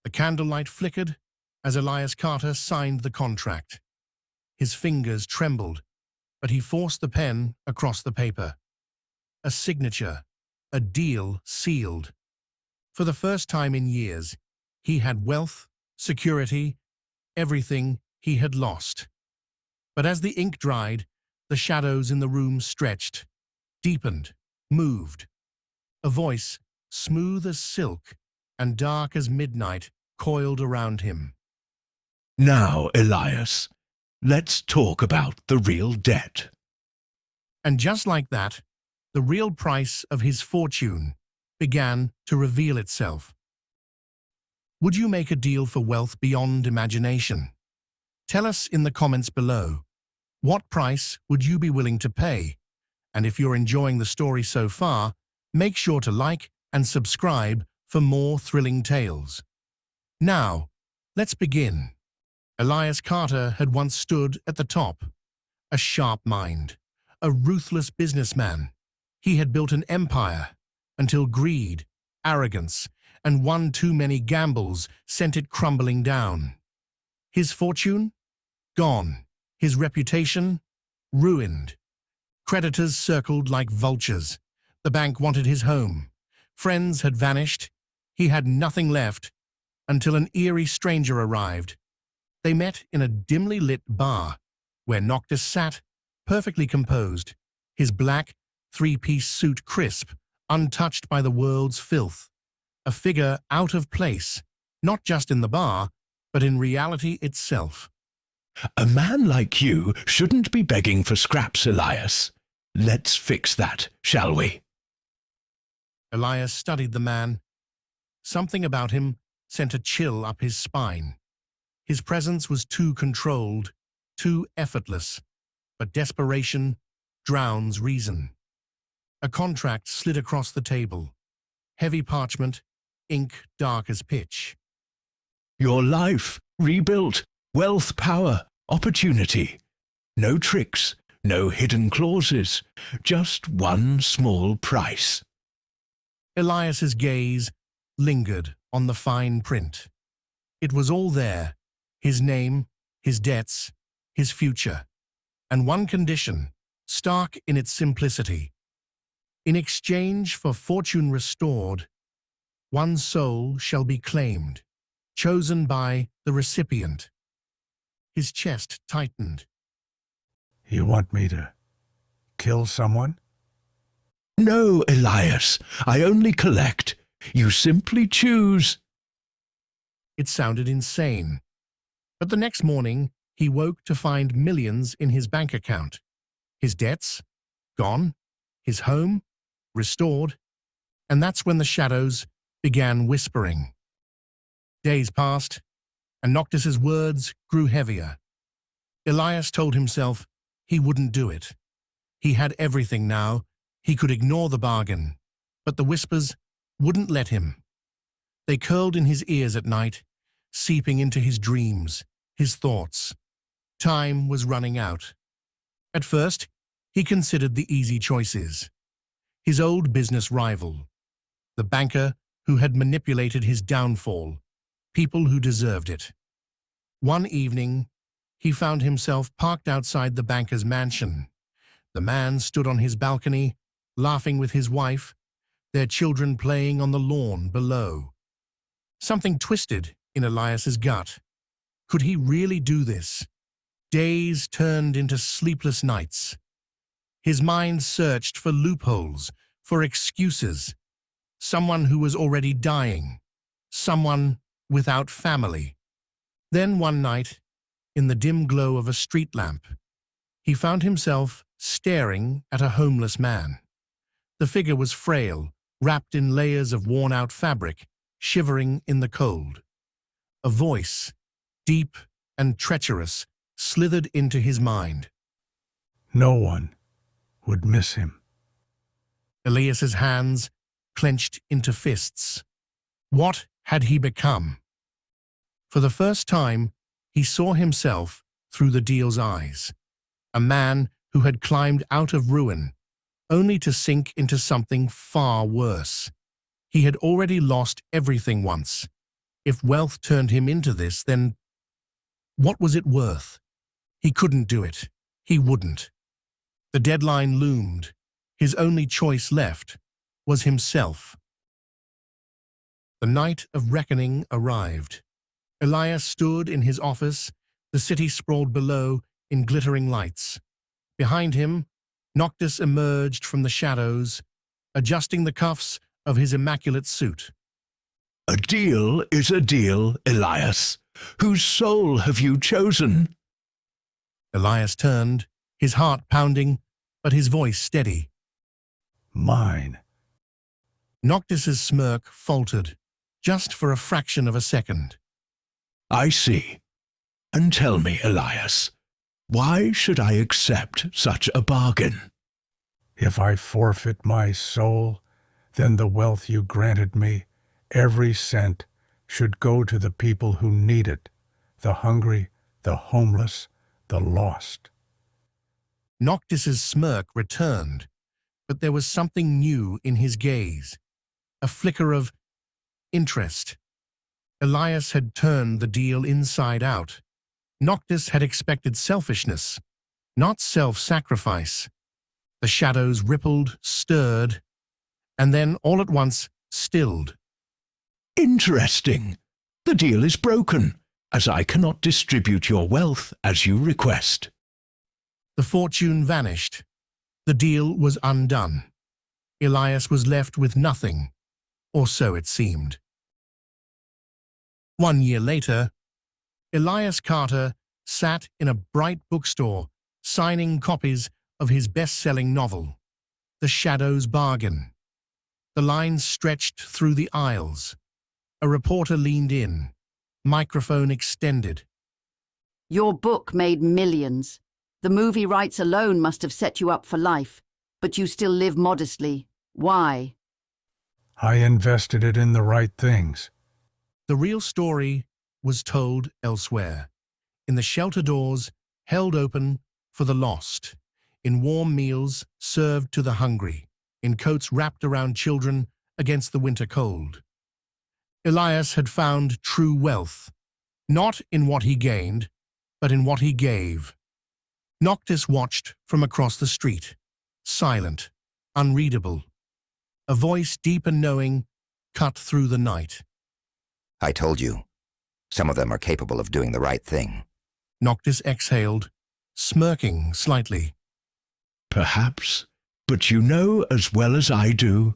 The candlelight flickered as Elias Carter signed the contract. His fingers trembled, but he forced the pen across the paper. A signature, a deal sealed. For the first time in years, he had wealth, security, everything he had lost. But as the ink dried, the shadows in the room stretched, deepened, moved. A voice, smooth as silk and dark as midnight, coiled around him. Now, Elias, let's talk about the real debt. And just like that, the real price of his fortune began to reveal itself. Would you make a deal for wealth beyond imagination? Tell us in the comments below. What price would you be willing to pay? And if you're enjoying the story so far, make sure to like and subscribe for more thrilling tales. Now, let's begin. Elias Carter had once stood at the top, a sharp mind, a ruthless businessman. He had built an empire until greed, arrogance, and one too many gambles sent it crumbling down. His fortune? Gone. His reputation? Ruined. Creditors circled like vultures. The bank wanted his home. Friends had vanished. He had nothing left until an eerie stranger arrived. They met in a dimly lit bar where Noctis sat, perfectly composed, his black, three-piece suit crisp, untouched by the world's filth. A figure out of place, not just in the bar, but in reality itself. A man like you shouldn't be begging for scraps, Elias. Let's fix that, shall we? Elias studied the man. Something about him sent a chill up his spine. His presence was too controlled, too effortless, but desperation drowns reason. A contract slid across the table. Heavy parchment, ink dark as pitch. Your life, rebuilt, wealth, power, opportunity. No tricks, no hidden clauses, just one small price. Elias's gaze lingered on the fine print. It was all there, his name, his debts, his future, and one condition, stark in its simplicity. In exchange for fortune restored, one soul shall be claimed, chosen by the recipient. His chest tightened. You want me to kill someone? No, Elias, I only collect. You simply choose. It sounded insane. But the next morning, he woke to find millions in his bank account. His debts? Gone. His home? Restored. And that's when the shadows began whispering. Days passed, and Noctis's words grew heavier. Elias told himself he wouldn't do it. He had everything now. He could ignore the bargain, but the whispers wouldn't let him. They curled in his ears at night, seeping into his dreams, his thoughts. Time was running out. At first, he considered the easy choices. His old business rival, the banker who had manipulated his downfall, people who deserved it. One evening, he found himself parked outside the banker's mansion. The man stood on his balcony, laughing with his wife, their children playing on the lawn below. Something twisted in Elias's gut. Could he really do this? Days turned into sleepless nights. His mind searched for loopholes, for excuses. Someone who was already dying. Someone without family. Then one night, in the dim glow of a street lamp, he found himself staring at a homeless man. The figure was frail, wrapped in layers of worn-out fabric, shivering in the cold. A voice, deep and treacherous, slithered into his mind. No one would miss him. Elias's hands clenched into fists. What had he become? For the first time, he saw himself through the deal's eyes. A man who had climbed out of ruin, only to sink into something far worse. He had already lost everything once, If wealth turned him into this, then what was it worth? He couldn't do it. He wouldn't. The deadline loomed. His only choice left was himself. The night of reckoning arrived. Elias stood in his office, the city sprawled below in glittering lights. Behind him, Noctis emerged from the shadows, adjusting the cuffs of his immaculate suit. A deal is a deal, Elias. Whose soul have you chosen? Elias turned, his heart pounding, but his voice steady. Mine. Noctis's smirk faltered, just for a fraction of a second. I see. And tell me, Elias, why should I accept such a bargain? If I forfeit my soul, then the wealth you granted me, every cent, should go to the people who need it, the hungry, the homeless, the lost. Noctis's smirk returned, but there was something new in his gaze, a flicker of interest. Elias had turned the deal inside out. Noctis had expected selfishness, not self-sacrifice. The shadows rippled, stirred, and then all at once stilled. Interesting. The deal is broken, as I cannot distribute your wealth as you request. The fortune vanished. The deal was undone. Elias was left with nothing, or so it seemed. 1 year later, Elias Carter sat in a bright bookstore, signing copies of his best-selling novel, The Shadow's Bargain. The lines stretched through the aisles. A reporter leaned in, microphone extended. Your book made millions. The movie rights alone must have set you up for life, but you still live modestly. Why? I invested it in the right things. The real story was told elsewhere, in the shelter doors held open for the lost, in warm meals served to the hungry, in coats wrapped around children against the winter cold. Elias had found true wealth, not in what he gained, but in what he gave. Noctis watched from across the street, silent, unreadable. A voice deep and knowing cut through the night. I told you, some of them are capable of doing the right thing. Noctis exhaled, smirking slightly. Perhaps, but you know as well as I do,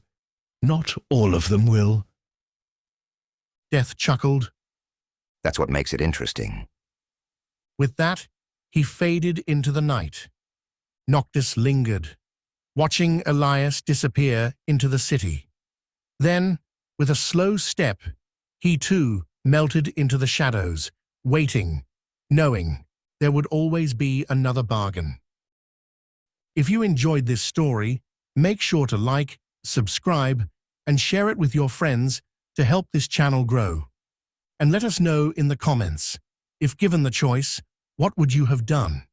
not all of them will. Death chuckled. That's what makes it interesting. With that, he faded into the night. Noctis lingered, watching Elias disappear into the city. Then, with a slow step, he too melted into the shadows, waiting, knowing there would always be another bargain. If you enjoyed this story, make sure to like, subscribe, and share it with your friends to help this channel grow. And let us know in the comments, if given the choice, what would you have done?